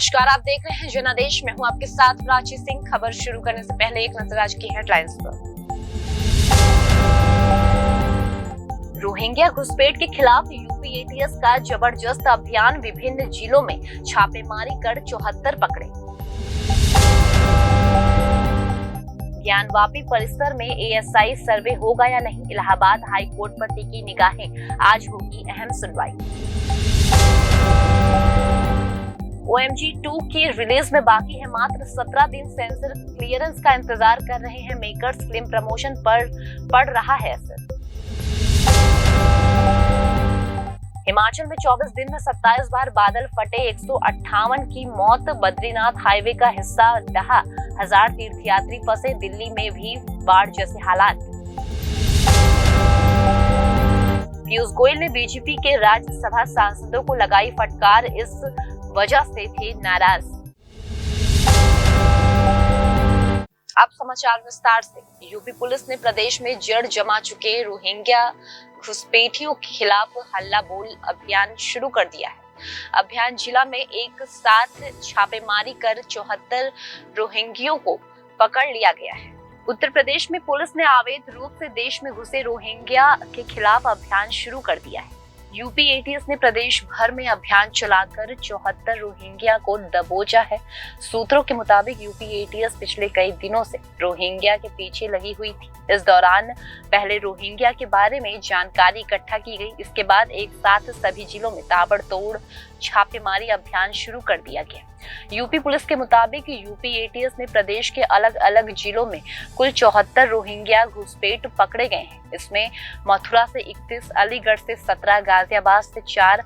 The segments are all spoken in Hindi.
नमस्कार, आप देख रहे हैं जनादेश। मैं हूं आपके साथ प्राची सिंह। खबर शुरू करने से पहले एक नजर आज की हेडलाइंस पर। रोहिंग्या घुसपैठ के खिलाफ यूपी एटीएस का जबरदस्त अभियान, विभिन्न जिलों में छापेमारी कर 74 पकड़े। ज्ञानवापी परिसर में एएसआई सर्वे होगा या नहीं, इलाहाबाद हाई कोर्ट पर टिकी निगाहें, आज होगी अहम सुनवाई। OMG 2 की रिलीज में बाकी है मात्र 17 दिन, सेंसर क्लियरेंस का इंतजार कर रहे हैं मेकर्स, फिल्म प्रमोशन पर पड़ रहा है असर। हिमाचल में 24 दिन में 27 बार बादल फटे, 158 की मौत, बद्रीनाथ हाईवे का हिस्सा डहा, 1000 तीर्थयात्री फंसे, दिल्ली में भी बाढ़ जैसे हालात। पीयूष गोयल ने बीजेपी के राज्यसभा सांसदों को लगाई फटकार, इस वजह से थे नाराज। अब समाचार विस्तार से। यूपी पुलिस ने प्रदेश में जड़ जमा चुके रोहिंग्या घुसपैठियों के खिलाफ हल्ला बोल अभियान शुरू कर दिया है। अभियान जिला में एक साथ छापेमारी कर 74 रोहिंग्यों को पकड़ लिया गया है। उत्तर प्रदेश में पुलिस ने अवैध रूप से देश में घुसे रोहिंग्या के खिलाफ अभियान शुरू कर दिया है। यूपी एटीएस ने प्रदेश भर में अभियान चलाकर 74 रोहिंग्या को दबोचा है। सूत्रों के मुताबिक यूपी एटीएस पिछले कई दिनों से रोहिंग्या के पीछे लगी हुई थी। इस दौरान पहले रोहिंग्या के बारे में जानकारी इकट्ठा की गई, इसके बाद एक साथ सभी जिलों में ताबड़तोड़ छापेमारी अभियान शुरू कर दिया गया। यूपी पुलिस के मुताबिक यूपी एटीएस ने प्रदेश के अलग अलग जिलों में कुल 74 रोहिंग्या घुसपैठ पकड़े गए हैं। इसमें मथुरा से 31, अलीगढ़ से 17, गाजियाबाद से 4,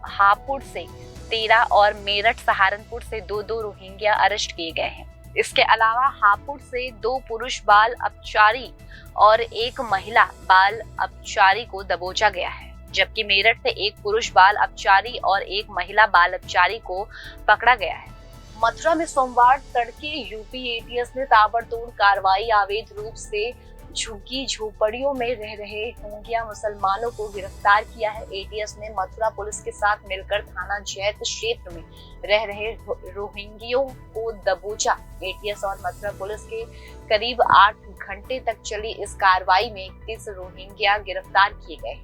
हापुड़ से 13 और मेरठ सहारनपुर से 2 रोहिंग्या अरेस्ट किए गए हैं। इसके अलावा हापुड़ से 2 पुरुष बाल अपचारी और 1 महिला बाल अपचारी को दबोचा गया है, जबकि मेरठ से 1 पुरुष बाल अपचारी और 1 महिला बाल अपचारी को पकड़ा गया है। मथुरा में सोमवार तड़के यूपी एटीएस ने ताबड़तोड़ कार्रवाई, अवैध रूप से झुग्गी झोपड़ियों में रह रहे रोहिंग्या मुसलमानों को गिरफ्तार किया है। एटीएस ने मथुरा पुलिस के साथ मिलकर थाना जैत क्षेत्र में रह रहे रोहिंग्यों को दबोचा। एटीएस और मथुरा पुलिस के करीब 8 घंटे तक चली इस कार्रवाई में 31 रोहिंग्या गिरफ्तार किए गए।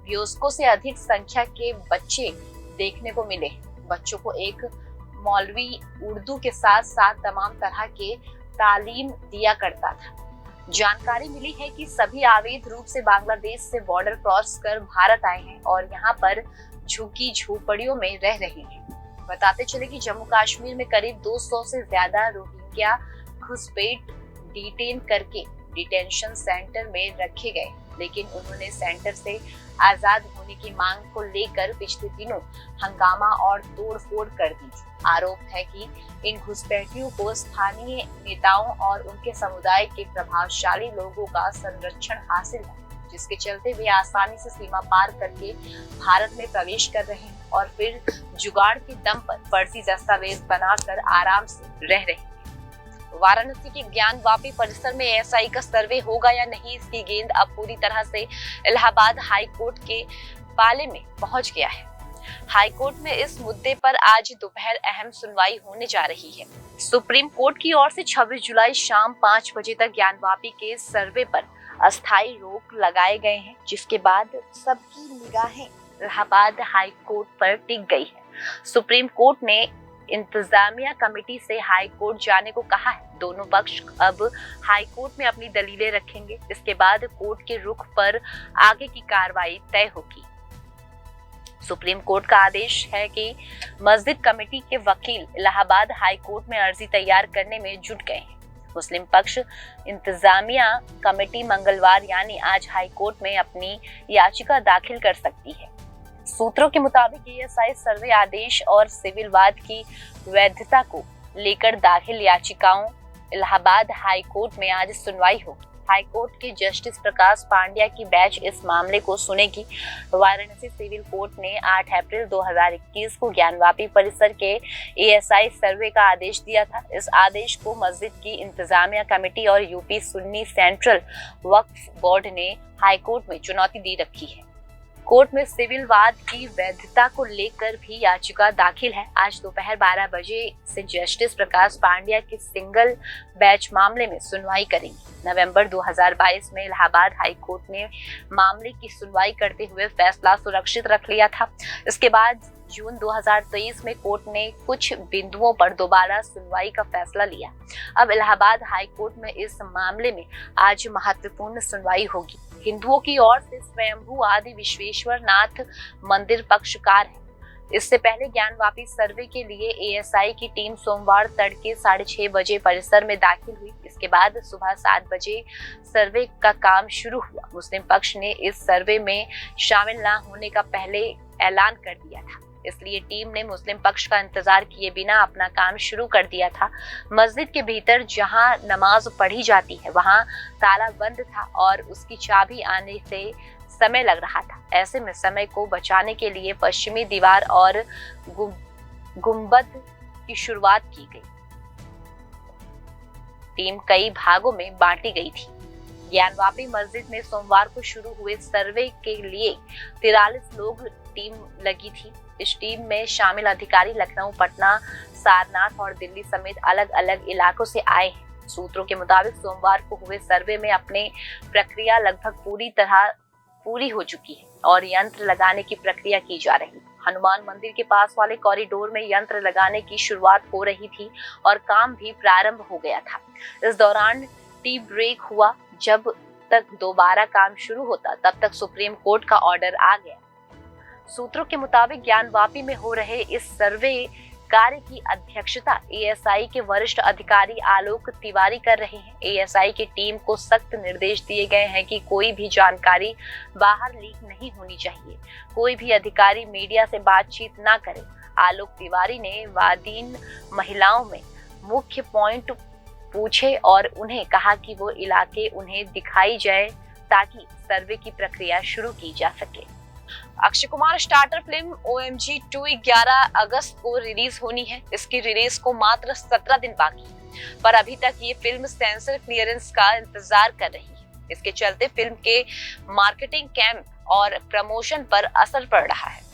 वयस्कों से अधिक संख्या के बच्चे देखने को मिले। बच्चों को एक मौलवी उर्दू के साथ साथ तमाम तरह के तालीम दिया करता था। जानकारी मिली है कि सभी अवैध रूप से बांग्लादेश से बॉर्डर क्रॉस कर भारत आए हैं और यहाँ पर झुग्गी झोपड़ियों में रह रहे हैं। बताते चले कि जम्मू कश्मीर में करीब 200 से ज्यादा रोहिंग्या घुसपैठ डिटेन करके डिटेंशन सेंटर में रखे गए, लेकिन उन्होंने सेंटर से आजाद होने की मांग को लेकर पिछले दिनों हंगामा और तोड़फोड़ कर दी। आरोप है कि इन घुसपैठियों को स्थानीय नेताओं और उनके समुदाय के प्रभावशाली लोगों का संरक्षण हासिल है, जिसके चलते वे आसानी से सीमा पार करके भारत में प्रवेश कर रहे हैं और फिर जुगाड़ के दम पर फर्जी दस्तावेज बनाकर आराम से रह रहे हैं। वाराणसी के ज्ञानवापी परिसर में एएसआई का सर्वे होगा या नहीं, इसकी गेंद अब पूरी तरह से इलाहाबाद हाई कोर्ट के पाले में पहुंच गया है। हाई कोर्ट में इस मुद्दे पर आज दोपहर अहम सुनवाई होने जा रही है। सुप्रीम कोर्ट की ओर से 26 जुलाई शाम 5 बजे तक ज्ञानवापी के सर्वे पर अस्थायी रोक लगाए गए हैं, जिसके बाद सबकी निगाहें इलाहाबाद हाई कोर्ट पर टिक गई है। सुप्रीम कोर्ट ने इंतजामिया कमेटी से हाई कोर्ट जाने को कहा है। दोनों पक्ष अब हाई कोर्ट में अपनी दलीलें रखेंगे। इसके बाद कोर्ट के रुख पर आगे की कार्रवाई तय होगी। सुप्रीम कोर्ट का आदेश है कि मस्जिद कमेटी के वकील इलाहाबाद हाई कोर्ट में अर्जी तैयार करने में जुट गए हैं। मुस्लिम पक्ष इंतजामिया कमेटी मंगलवार यानी आज हाई कोर्ट में अपनी याचिका दाखिल कर सकती है। सूत्रों के मुताबिक एएसआई सर्वे आदेश और सिविल वाद की वैधता को लेकर दाखिल याचिकाओं इलाहाबाद हाई कोर्ट में आज सुनवाई होगी। हाई कोर्ट के जस्टिस प्रकाश पांड्या की बेंच इस मामले को सुनेगी। वाराणसी सिविल कोर्ट ने 8 अप्रैल 2021 को ज्ञानवापी परिसर के एएसआई सर्वे का आदेश दिया था। इस आदेश को मस्जिद की इंतजामिया कमेटी और यूपी सुन्नी सेंट्रल वक्फ बोर्ड ने हाई कोर्ट में चुनौती दी रखी है। कोर्ट में सिविल वाद की वैधता को लेकर भी याचिका दाखिल है। आज दोपहर 12 बजे से जस्टिस प्रकाश पांड्या के सिंगल बेंच मामले में सुनवाई करेंगी। नवंबर 2022 में इलाहाबाद हाई कोर्ट ने मामले की सुनवाई करते हुए फैसला सुरक्षित रख लिया था। इसके बाद जून 2023 में कोर्ट ने कुछ बिंदुओं पर दोबारा सुनवाई का फैसला लिया। अब इलाहाबाद हाई कोर्ट में इस मामले में आज महत्वपूर्ण सुनवाई होगी। हिंदुओं की ओर से स्वयंभू आदि विश्वेश्वर नाथ मंदिर पक्षकार है। इससे पहले ज्ञानवापी सर्वे के लिए एएसआई की टीम सोमवार तड़के 6:30 बजे परिसर में दाखिल हुई। इसके बाद सुबह 7 बजे सर्वे का काम शुरू हुआ। मुस्लिम पक्ष ने इस सर्वे में शामिल न होने का पहले ऐलान कर दिया था, इसलिए टीम ने मुस्लिम पक्ष का इंतजार किए बिना अपना काम शुरू कर दिया था। मस्जिद के भीतर जहां नमाज पढ़ी जाती है वहां ताला बंद था और उसकी चाबी आने से समय लग रहा था। ऐसे में समय को बचाने के लिए पश्चिमी दीवार और गुंबद की शुरुआत की गई। टीम कई भागों में बांटी गई थी। ज्ञानवापी मस्जिद में सोमवार को शुरू हुए सर्वे के लिए 43 लोग टीम लगी थी। इस टीम में शामिल अधिकारी लखनऊ, पटना, सारनाथ और दिल्ली समेत अलग अलग इलाकों से आए हैं। सूत्रों के मुताबिक सोमवार को हुए सर्वे में अपनी प्रक्रिया लगभग पूरी हो चुकी है और यंत्र लगाने की प्रक्रिया की जा रही है। हनुमान मंदिर के पास वाले कॉरिडोर में यंत्र लगाने की शुरुआत हो रही थी और काम भी प्रारंभ हो गया था। इस दौरान टी ब्रेक हुआ। जब तक दोबारा काम शुरू होता तब तक सुप्रीम कोर्ट का ऑर्डर आ गया। सूत्रों के मुताबिक ज्ञानवापी में हो रहे इस सर्वे कार्य की अध्यक्षता एएसआई के वरिष्ठ अधिकारी आलोक तिवारी कर रहे हैं। एएसआई की टीम को सख्त निर्देश दिए गए हैं कि कोई भी जानकारी बाहर लीक नहीं होनी चाहिए। कोई भी अधिकारी मीडिया से बातचीत ना करे। आलोक तिवारी ने वादीन महिलाओं में मुख्य पॉइंट पूछे और उन्हें कहा कि वो इलाके उन्हें दिखाई जाए ताकि सर्वे की प्रक्रिया शुरू की जा सके। Akshay Kumar starter film OMG 2 11 अगस्त को रिलीज होनी है। इसकी रिलीज को मात्र 17 दिन बाकी है, पर अभी तक ये फिल्म सेंसर क्लियरेंस का इंतजार कर रही है। इसके चलते फिल्म के मार्केटिंग कैंप और प्रमोशन पर असर पड़ रहा है।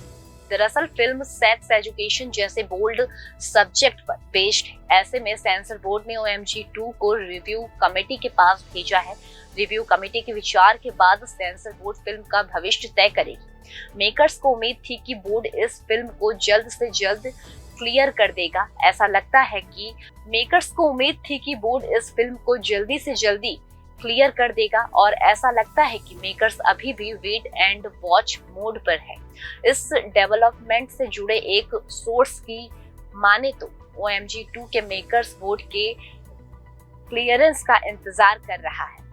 दरअसल फिल्म सेक्स एजुकेशन जैसे बोल्ड सब्जेक्ट पर बेस्ड है। ऐसे में सेंसर बोर्ड ने OMG 2 को रिव्यू कमेटी के पास भेजा है। रिव्यू कमेटी के विचार के बाद सेंसर बोर्ड फिल्म का भविष्य तय करेगी। मेकर्स को उम्मीद थी कि बोर्ड इस फिल्म को जल्द से जल्द क्लियर कर देगा। ऐसा लगता है कि मेकर्स को उम्मीद थी कि बोर्ड इस फिल्म को जल्दी से जल्दी क्लियर कर देगा और ऐसा लगता है कि मेकर्स अभी भी वेट एंड वॉच मोड पर है। इस डेवलपमेंट से जुड़े एक सोर्स की माने तो OMG 2 के मेकर्स बोर्ड के क्लियरेंस का इंतजार कर रहा है।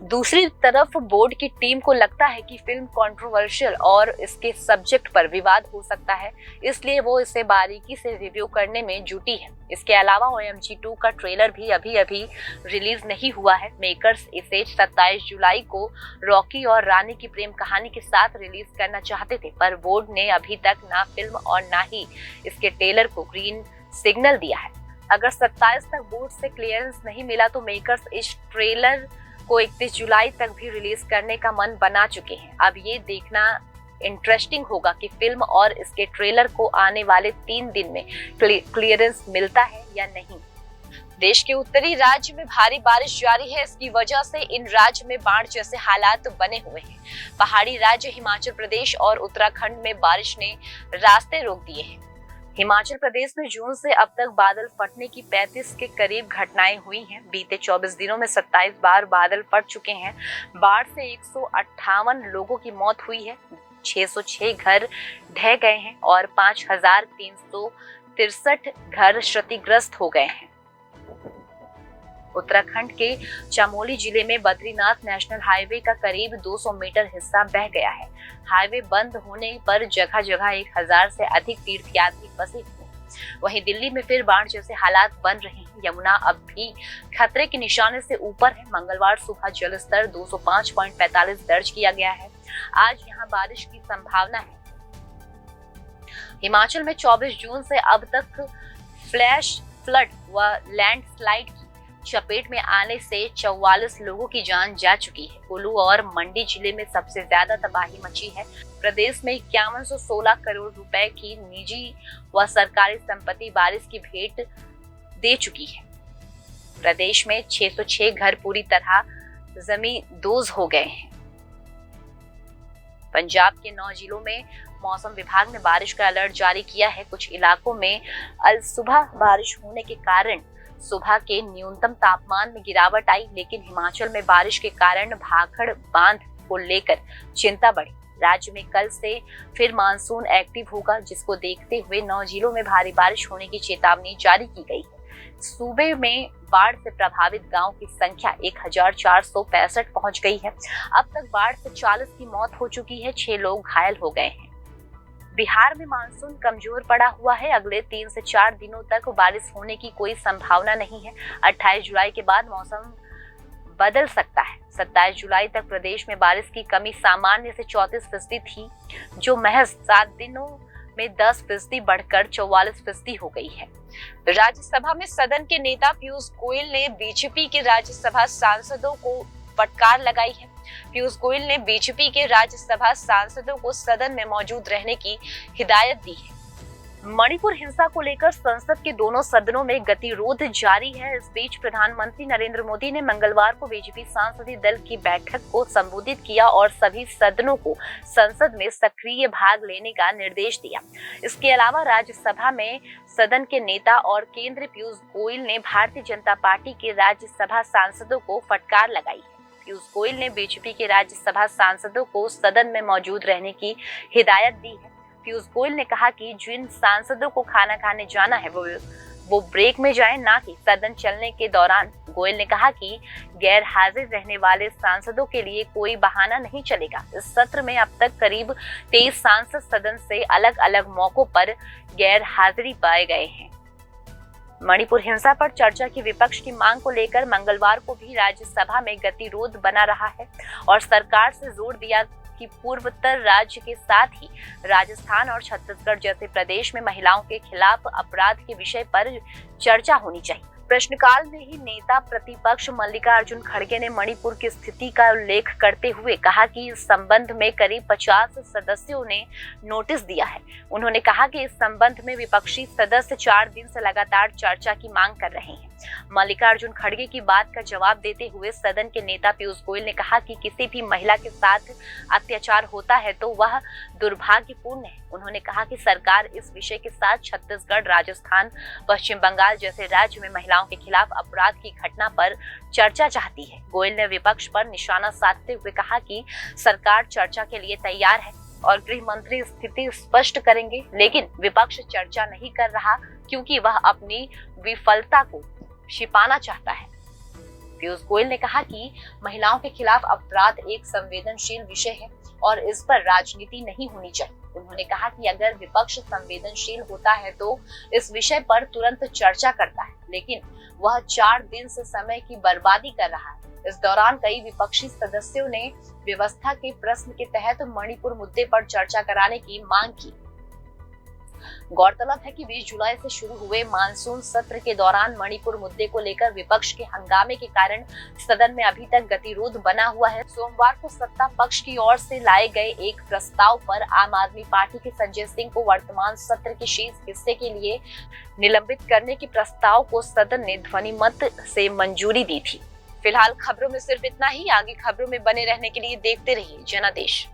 दूसरी तरफ बोर्ड की टीम को लगता है कि फिल्म कंट्रोवर्शियल और इसके सब्जेक्ट पर विवाद हो सकता है, इसलिए वो इसे बारीकी से रिव्यू करने में जुटी है। इसके अलावा OMG 2 का ट्रेलर भी अभी रिलीज नहीं हुआ है। मेकर्स इसे 27 जुलाई को रॉकी और रानी की प्रेम कहानी के साथ रिलीज करना चाहते थे, पर बोर्ड ने अभी तक ना फिल्म और ना ही इसके ट्रेलर को ग्रीन सिग्नल दिया है। अगर 27 तक बोर्ड से क्लियरेंस नहीं मिला तो मेकर्स इस ट्रेलर को 31 जुलाई तक भी रिलीज करने का मन बना चुके हैं। अब ये देखना इंटरेस्टिंग होगा कि फिल्म और इसके ट्रेलर को आने वाले 3 दिन में क्लियरेंस मिलता है या नहीं। देश के उत्तरी राज्य में भारी बारिश जारी है। इसकी वजह से इन राज्य में बाढ़ जैसे हालात बने हुए हैं। पहाड़ी राज्य हिमाचल प्रदेश और उत्तराखंड में बारिश ने रास्ते रोक दिए हैं। हिमाचल प्रदेश में जून से अब तक बादल फटने की 35 के करीब घटनाएं हुई हैं। बीते 24 दिनों में 27 बार बादल फट चुके हैं। बाढ़ से 158 लोगों की मौत हुई है। 606 घर ढह गए हैं और 5363 घर क्षतिग्रस्त हो गए हैं। उत्तराखंड के चमोली जिले में बद्रीनाथ नेशनल हाईवे का करीब 200 मीटर हिस्सा बह गया है। हाईवे बंद होने पर जगह जगह 1000 से अधिक तीर्थयात्री फंसे हुए। वहीं दिल्ली में फिर बाढ़ जैसे हालात बन रहे हैं। यमुना अब भी खतरे के निशाने से ऊपर है। मंगलवार सुबह जल स्तर 205.45 दर्ज किया गया है। आज यहां बारिश की संभावना है। हिमाचल में 24 जून से अब तक फ्लैश फ्लड व लैंडस्लाइड की चपेट में आने से 44 लोगों की जान जा चुकी है। कुल्लू और मंडी जिले में सबसे ज्यादा तबाही मची है। प्रदेश में 5116 करोड़ रुपए की निजी व सरकारी संपत्ति बारिश की भेंट दे चुकी है। प्रदेश में 606 घर पूरी तरह जमींदोज हो गए हैं। पंजाब के 9 जिलों में मौसम विभाग ने बारिश का अलर्ट जारी किया है। कुछ इलाकों में अल सुबह बारिश होने के कारण सुबह के न्यूनतम तापमान में गिरावट आई, लेकिन हिमाचल में बारिश के कारण भाखड़ बांध को लेकर चिंता बढ़ी। राज्य में कल से फिर मानसून एक्टिव होगा, जिसको देखते हुए 9 जिलों में भारी बारिश होने की चेतावनी जारी की गई है। सूबे में बाढ़ से प्रभावित गांव की संख्या 1465 पहुंच गई है। अब तक बाढ़ से 40 की मौत हो चुकी है, 6 लोग घायल हो गए हैं। बिहार में मानसून कमजोर पड़ा हुआ है। अगले 3 से 4 दिनों तक बारिश होने की कोई संभावना नहीं है। 28 जुलाई के बाद मौसम बदल सकता है। 27 जुलाई तक प्रदेश में बारिश की कमी सामान्य से 34% थी, जो महज 7 दिनों में 10% बढ़कर 44% हो गई है। राज्यसभा में सदन के नेता पीयूष गोयल ने बीजेपी के राज्यसभा सांसदों को फटकार लगाई है। पीयूष गोयल ने बीजेपी के राज्यसभा सांसदों को सदन में मौजूद रहने की हिदायत दी है। मणिपुर हिंसा को लेकर संसद के दोनों सदनों में गतिरोध जारी है। इस बीच प्रधानमंत्री नरेंद्र मोदी ने मंगलवार को बीजेपी सांसदीय दल की बैठक को संबोधित किया और सभी सदनों को संसद में सक्रिय भाग लेने का निर्देश दिया। इसके अलावा राज्यसभा में सदन के नेता और केंद्रीय पीयूष गोयल ने भारतीय जनता पार्टी के राज्यसभा सांसदों को फटकार लगाई है। पीयूष गोयल ने बीजेपी के राज्यसभा सांसदों को सदन में मौजूद रहने की हिदायत दी है। पीयूष गोयल ने कहा कि जिन सांसदों को खाना खाने जाना है वो ब्रेक में जाएं, ना कि सदन चलने के दौरान। गोयल ने कहा कि गैर हाजिर रहने वाले सांसदों के लिए कोई बहाना नहीं चलेगा। इस सत्र में अब तक करीब 23 सांसद सदन से अलग अलग मौकों पर गैर हाजिरी पाए गए हैं। मणिपुर हिंसा पर चर्चा की विपक्ष की मांग को लेकर मंगलवार को भी राज्यसभा में गतिरोध बना रहा है और सरकार से जोर दिया कि पूर्वोत्तर राज्य के साथ ही राजस्थान और छत्तीसगढ़ जैसे प्रदेश में महिलाओं के खिलाफ अपराध के विषय पर चर्चा होनी चाहिए। प्रश्नकाल में ही नेता प्रतिपक्ष मल्लिकार्जुन खड़गे ने मणिपुर की स्थिति का उल्लेख करते हुए कहा कि इस संबंध में करीब 50 सदस्यों ने नोटिस दिया है। उन्होंने कहा कि इस संबंध में विपक्षी सदस्य 4 दिन से लगातार चर्चा की मांग कर रहे हैं। मल्लिकार्जुन खड़गे की बात का जवाब देते हुए सदन के नेता पीयूष गोयल ने कहा कि किसी भी महिला के साथ अत्याचार होता है तो वह दुर्भाग्यपूर्ण है। उन्होंने कहा कि सरकार इस विषय के साथ छत्तीसगढ़, राजस्थान, पश्चिम बंगाल जैसे राज्य में महिलाओं के खिलाफ अपराध की घटना पर चर्चा चाहती है। गोयल ने विपक्ष पर निशाना साधते हुए कहा कि सरकार चर्चा के लिए तैयार है और गृह मंत्री स्थिति स्पष्ट करेंगे, लेकिन विपक्ष चर्चा नहीं कर रहा क्योंकि वह अपनी विफलता को छिपाना चाहता है। पीयूष गोयल ने कहा कि महिलाओं के खिलाफ अपराध एक संवेदनशील विषय है और इस पर राजनीति नहीं होनी चाहिए। उन्होंने कहा कि अगर विपक्ष संवेदनशील होता है तो इस विषय पर तुरंत चर्चा करता है, लेकिन वह 4 दिन से समय की बर्बादी कर रहा है। इस दौरान कई विपक्षी सदस्यों ने व्यवस्था के प्रश्न के तहत मणिपुर मुद्दे पर चर्चा कराने की मांग की। गौरतलब है कि 20 जुलाई से शुरू हुए मानसून सत्र के दौरान मणिपुर मुद्दे को लेकर विपक्ष के हंगामे के कारण सदन में अभी तक गतिरोध बना हुआ है। सोमवार को सत्ता पक्ष की ओर से लाए गए एक प्रस्ताव पर आम आदमी पार्टी के संजय सिंह को वर्तमान सत्र के शेष हिस्से के लिए निलंबित करने के प्रस्ताव को सदन ने ध्वनिमत से मंजूरी दी थी। फिलहाल खबरों में सिर्फ इतना ही। आगे खबरों में बने रहने के लिए देखते रहिए जनादेश।